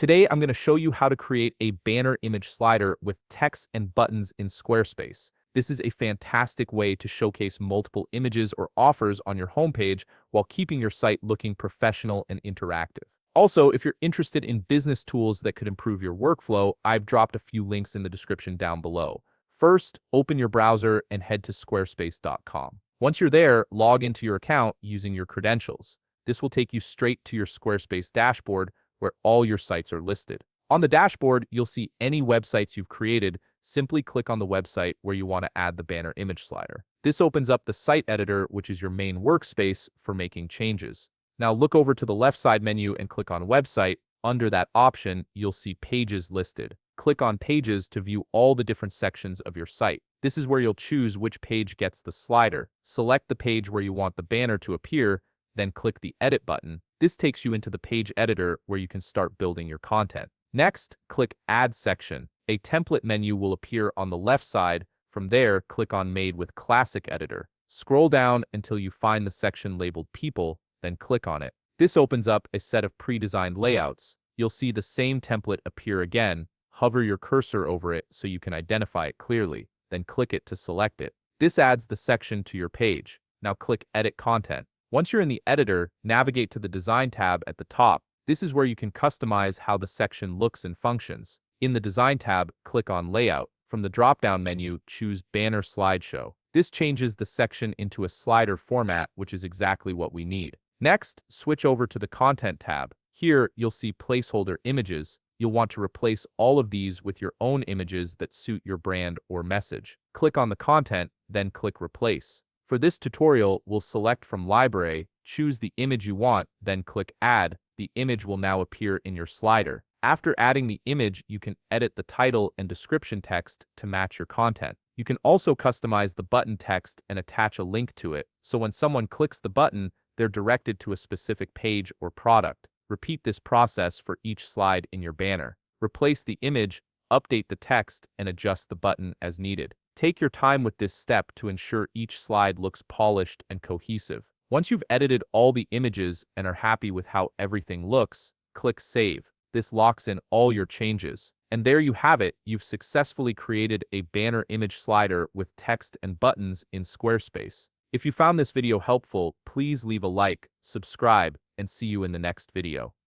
Today, I'm going to show you how to create a banner image slider with text and buttons in Squarespace. This is a fantastic way to showcase multiple images or offers on your homepage while keeping your site looking professional and interactive. Also, if you're interested in business tools that could improve your workflow, I've dropped a few links in the description down below. First, open your browser and head to squarespace.com. Once you're there, log into your account using your credentials. This will take you straight to your Squarespace dashboard where all your sites are listed. On the dashboard, you'll see any websites you've created. Simply click on the website where you want to add the banner image slider. This opens up the site editor, which is your main workspace for making changes. Now look over to the left side menu and click on Website. Under that option, you'll see Pages listed. Click on Pages to view all the different sections of your site. This is where you'll choose which page gets the slider. Select the page where you want the banner to appear, then click the Edit button. This takes you into the page editor where you can start building your content. Next, click Add Section. A template menu will appear on the left side. From there, click on Made with Classic Editor. Scroll down until you find the section labeled People, then click on it. This opens up a set of pre-designed layouts. You'll see the same template appear again. Hover your cursor over it so you can identify it clearly, then click it to select it. This adds the section to your page. Now click Edit Content. Once you're in the editor, navigate to the Design tab at the top. This is where you can customize how the section looks and functions. In the Design tab, click on Layout. From the drop-down menu, choose Banner Slideshow. This changes the section into a slider format, which is exactly what we need. Next, switch over to the Content tab. Here, you'll see placeholder images. You'll want to replace all of these with your own images that suit your brand or message. Click on the content, then click Replace. For this tutorial, we'll select from Library, choose the image you want, then click Add. The image will now appear in your slider. After adding the image, you can edit the title and description text to match your content. You can also customize the button text and attach a link to it, so when someone clicks the button, they're directed to a specific page or product. Repeat this process for each slide in your banner. Replace the image, update the text, and adjust the button as needed. Take your time with this step to ensure each slide looks polished and cohesive. Once you've edited all the images and are happy with how everything looks, click Save. This locks in all your changes. And there you have it, you've successfully created a banner image slider with text and buttons in Squarespace. If you found this video helpful, please leave a like, subscribe, and see you in the next video.